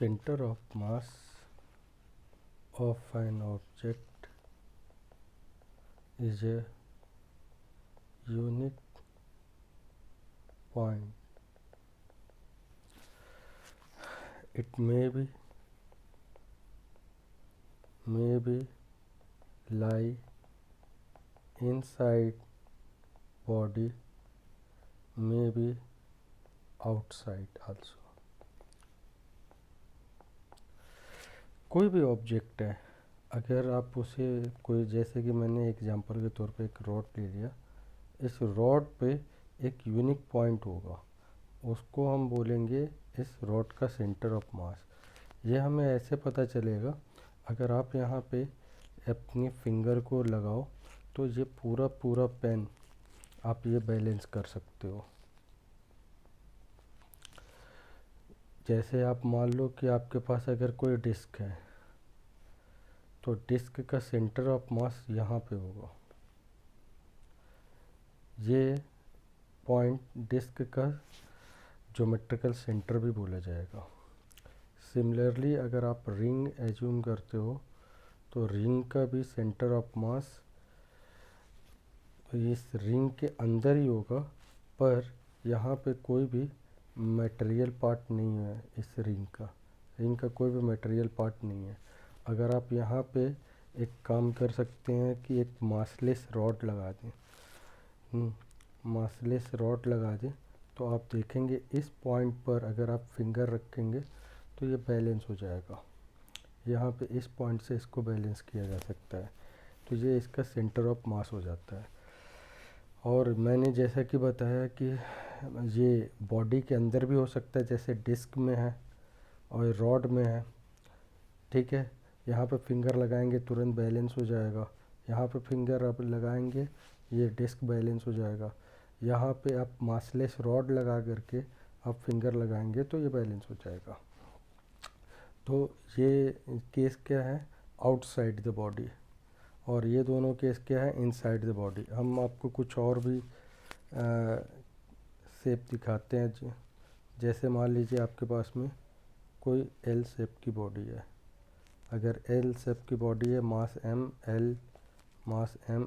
center of mass of an object is a unique point. It may be lie inside body, may be outside also. कोई भी object है, अगर आप उसे कोई, जैसे कि मैंने एग्जांपल के तौर पे एक रॉड ले लिया, इस रॉड पे एक यूनिक पॉइंट होगा, उसको हम बोलेंगे इस रॉड का सेंटर ऑफ मास। ये हमें ऐसे पता चलेगा, अगर आप यहाँ पे अपनी फिंगर को लगाओ तो ये पूरा पेन आप ये बैलेंस कर सकते हो। जैसे आप मान लो कि आपके पास अगर कोई डिस्क है तो डिस्क का सेंटर ऑफ मास यहाँ पे होगा। ये पॉइंट डिस्क का ज्योमेट्रिकल सेंटर भी बोला जाएगा। सिमिलरली अगर आप रिंग एज्यूम करते हो तो रिंग का भी सेंटर ऑफ मास इस रिंग के अंदर ही होगा, पर यहाँ पे कोई भी मटेरियल पार्ट नहीं है। इस रिंग का कोई भी मटेरियल पार्ट नहीं है। अगर आप यहाँ पे एक काम कर सकते हैं कि एक मासलेस रॉड लगा दें, मासलेस रॉड लगा दें, तो आप देखेंगे इस पॉइंट पर अगर आप फिंगर रखेंगे तो ये बैलेंस हो जाएगा। यहाँ पे इस पॉइंट से इसको बैलेंस किया जा सकता है, तो ये इसका सेंटर ऑफ मास हो जाता है। और मैंने जैसा कि बताया कि ये बॉडी के अंदर भी हो सकता है, जैसे डिस्क में है और रॉड में है। ठीक है, यहाँ पे फिंगर लगाएंगे तुरंत बैलेंस हो जाएगा। यहाँ पे फिंगर आप लगाएंगे ये डिस्क बैलेंस हो जाएगा। यहाँ पे आप मासलेस रॉड लगा करके आप फिंगर लगाएंगे तो ये बैलेंस हो जाएगा। तो ये केस क्या है, आउटसाइड द बॉडी, और ये दोनों केस क्या है, इनसाइड द बॉडी। हम आपको कुछ और भी शेप दिखाते हैं। जैसे मान लीजिए आपके पास में कोई एल शेप की बॉडी है। अगर एल शेप की बॉडी है, मास एम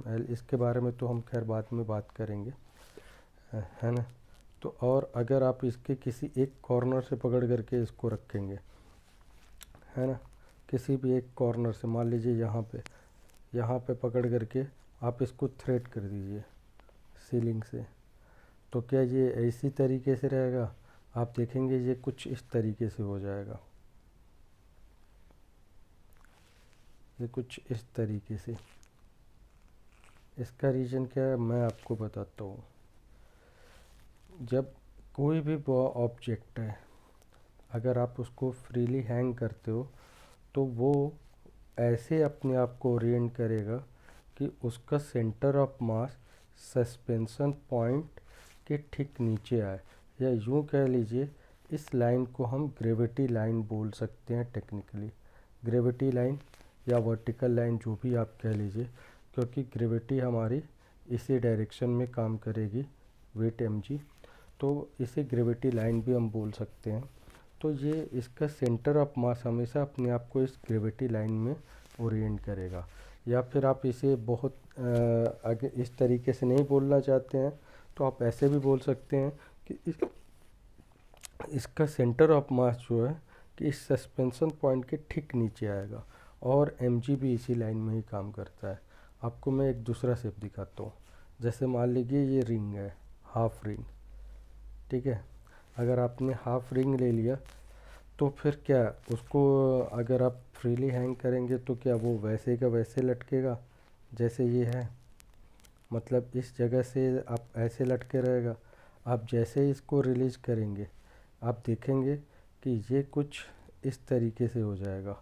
एल, इसके बारे में तो हम खैर बाद में बात करेंगे, है ना। तो और अगर आप इसके किसी एक कॉर्नर से पकड़ करके इसको रखेंगे, है ना, किसी भी एक कॉर्नर से, मान लीजिए यहाँ पे पकड़ करके आप इसको थ्रेड कर दीजिए सीलिंग से, तो क्या ये इसी तरीके से रहेगा? आप देखेंगे ये कुछ इस तरीके से हो जाएगा, ये कुछ इस तरीके से। इसका रीज़न क्या है मैं आपको बताता हूँ। जब कोई भी ऑब्जेक्ट है, अगर आप उसको फ्रीली हैंग करते हो तो वो ऐसे अपने आप को ओरिएंट करेगा कि उसका centre of mass suspension point के ठीक नीचे आए, या यूँ कह लीजिए इस लाइन को हम ग्रेविटी लाइन बोल सकते हैं टेक्निकली। ग्रेविटी लाइन या वर्टिकल लाइन, जो भी आप कह लीजिए, क्योंकि ग्रेविटी हमारी इसी डायरेक्शन में काम करेगी, वेट mg, तो इसे ग्रेविटी लाइन भी हम बोल सकते हैं। तो ये इसका सेंटर ऑफ मास हमेशा अपने आप को इस ग्रेविटी लाइन में ओरिएंट करेगा। या फिर आप इसे बहुत आगे इस तरीके से नहीं बोलना चाहते हैं तो आप ऐसे भी बोल सकते हैं कि इसका सेंटर ऑफ मास जो है कि इस सस्पेंशन पॉइंट के ठीक नीचे आएगा, और mg भी इसी लाइन में ही काम करता है। आपको मैं एक दूसरा शेप दिखाता हूँ। जैसे मान लीजिए ये रिंग है, हाफ रिंग, ठीक है। अगर आपने हाफ रिंग ले लिया तो फिर क्या उसको अगर आप फ्रीली हैंग करेंगे तो क्या वो वैसे का वैसे लटकेगा जैसे ये है, मतलब इस जगह से आप ऐसे लटके रहेगा। आप जैसे ही इसको रिलीज करेंगे आप देखेंगे कि ये कुछ इस तरीके से हो जाएगा।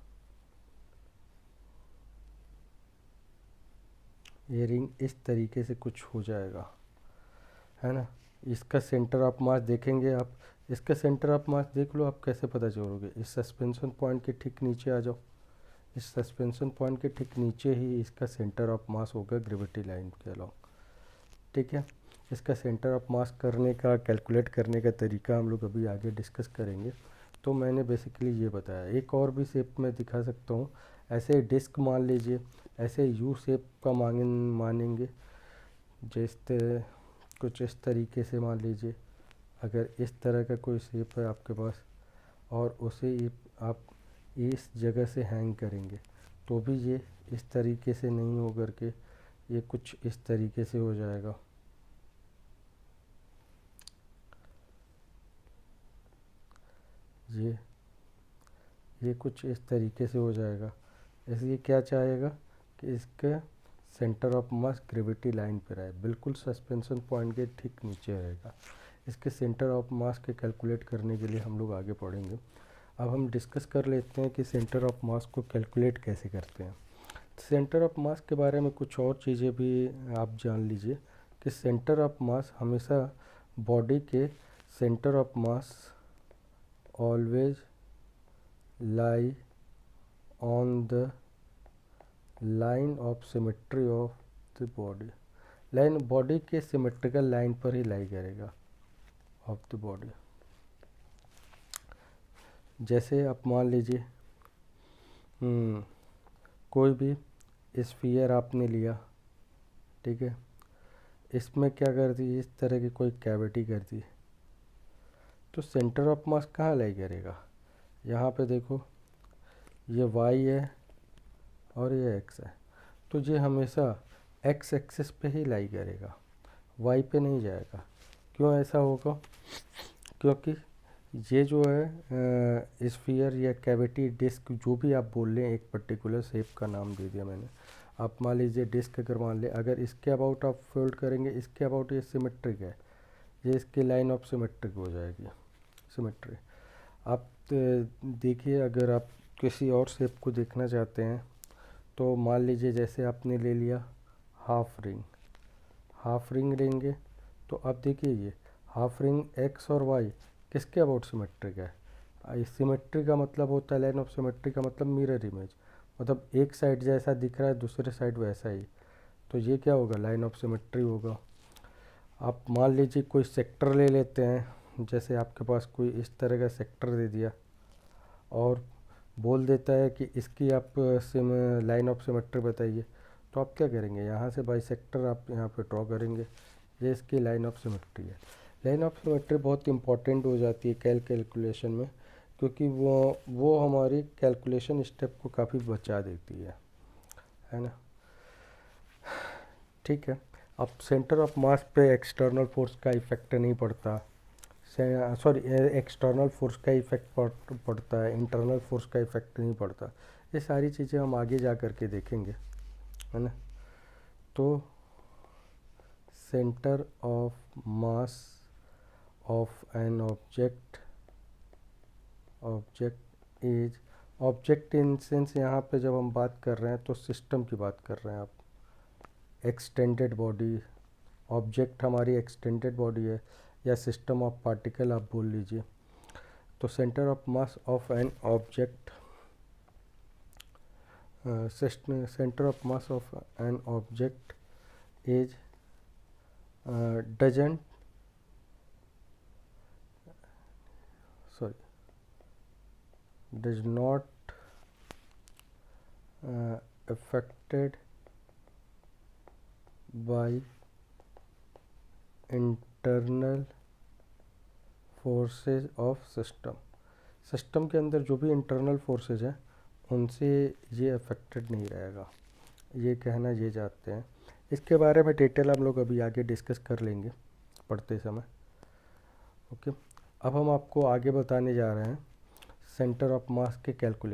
ये रिंग इस तरीके से कुछ हो जाएगा, है ना। इसका सेंटर ऑफ मास देखेंगे आप, इसका सेंटर ऑफ मास देख लो, आप कैसे पता चलोगे? इस सस्पेंशन पॉइंट के ठीक नीचे आ जाओ। इस सस्पेंशन पॉइंट के ठीक नीचे ही इसका सेंटर ऑफ मास होगा ग्रेविटी लाइन के अलॉन्ग, ठीक है। इसका सेंटर ऑफ मास करने का, कैलकुलेट करने का तरीका हम लोग अभी आगे डिस्कस करेंगे। तो मैंने बेसिकली ये बताया। एक और भी शेप में दिखा सकता हूँ। ऐसे डिस्क मान लीजिए, ऐसे यू शेप का मानेंगे, कुछ इस तरीके से मान लीजिए। अगर इस तरह का कोई शेप है आपके पास और उसे आप इस जगह से हैंग करेंगे तो भी ये इस तरीके से नहीं हो करके ये कुछ इस तरीके से हो जाएगा। ये कुछ इस तरीके से हो जाएगा। इसलिए क्या चाहेगा कि इसका centre of mass gravity line पर आए, बिल्कुल सस्पेंशन पॉइंट के ठीक नीचे रहेगा। इसके सेंटर ऑफ मास के कैलकुलेट करने के लिए हम लोग आगे पढ़ेंगे। अब हम डिस्कस कर लेते हैं कि सेंटर ऑफ मास को कैलकुलेट कैसे करते हैं। सेंटर ऑफ मास के बारे में कुछ और चीज़ें भी आप जान लीजिए कि सेंटर ऑफ मास हमेशा बॉडी के centre of mass always lie on the line of symmetry of the body. Line body के सिमेट्रिकल लाइन पर ही लाई करेगा ऑफ द बॉडी। जैसे आप मान लीजिए कोई भी स्फीयर आपने लिया, ठीक है, इसमें क्या कर दी, इस तरह की कोई कैविटी कर दी, तो सेंटर ऑफ मास कहाँ लाई करेगा? यहाँ पे देखो, ये वाई है और ये एक्स है, तो ये हमेशा एक्स एक्सिस पे ही लाई करेगा, वाई पे नहीं जाएगा। क्यों ऐसा होगा? क्योंकि ये जो है स्फीयर या कैविटी डिस्क जो भी आप बोल लें, एक पर्टिकुलर शेप का नाम दे दिया मैंने। आप मान लीजिए डिस्क अगर मान लें, अगर इसके अबाउट आप फोल्ड करेंगे, इसके अबाउट ये सिमेट्रिक है, ये इसकी लाइन ऑफ सिमेट्रिक हो जाएगी, सिमेट्री। आप देखिए, अगर आप किसी और शेप को देखना चाहते हैं तो मान लीजिए जैसे आपने ले लिया हाफ रिंग लेंगे, तो अब देखिए ये हाफ रिंग एक्स और वाई किसके अबाउट सिमेट्रिक है? सिमेट्री का मतलब होता है, लाइन ऑफ सिमेट्री का मतलब मिरर इमेज, मतलब एक साइड जैसा दिख रहा है दूसरे साइड वैसा ही, तो ये क्या होगा? लाइन ऑफ सिमेट्री होगा। आप मान लीजिए कोई सेक्टर ले लेते हैं, जैसे आपके पास कोई इस तरह का सेक्टर दे दिया और बोल देता है कि इसकी आप लाइन ऑफ सिमेट्री बताइए, तो आप क्या करेंगे? यहाँ से बाई सेक्टर आप यहाँ पे ड्रॉ करेंगे, ये इसकी लाइन ऑफ सिमेट्री है। लाइन ऑफ सिमेट्री बहुत इंपॉर्टेंट हो जाती है कैलकुलेशन में, क्योंकि वो हमारी कैलकुलेशन स्टेप को काफ़ी बचा देती है ना। ठीक है, अब सेंटर ऑफ मास पे एक्सटर्नल फोर्स का इफेक्ट नहीं पड़ता, सॉरी एक्सटर्नल फोर्स का इफेक्ट पड़ता है, इंटरनल फोर्स का इफेक्ट नहीं पड़ता। ये सारी चीज़ें हम आगे जा कर के देखेंगे, है ना। तो centre of mass of an object is, object in sense यहाँ पे जब हम बात कर रहे हैं तो सिस्टम की बात कर रहे हैं आप। एक्सटेंडेड बॉडी, ऑब्जेक्ट हमारी एक्सटेंडेड बॉडी है या सिस्टम ऑफ पार्टिकल आप बोल लीजिए। तो centre of mass of an object, centre of mass of an object is doesn't does not affected by internal forces of system। System के अंदर जो भी इंटरनल फोर्सेज हैं उनसे ये अफेक्टेड नहीं रहेगा, ये कहना ये चाहते हैं। इसके बारे में डिटेल हम लोग अभी आगे डिस्कस कर लेंगे पढ़ते समय। ओके, अब हम आपको आगे बताने जा रहे हैं सेंटर ऑफ मास के कैलकुलेशन।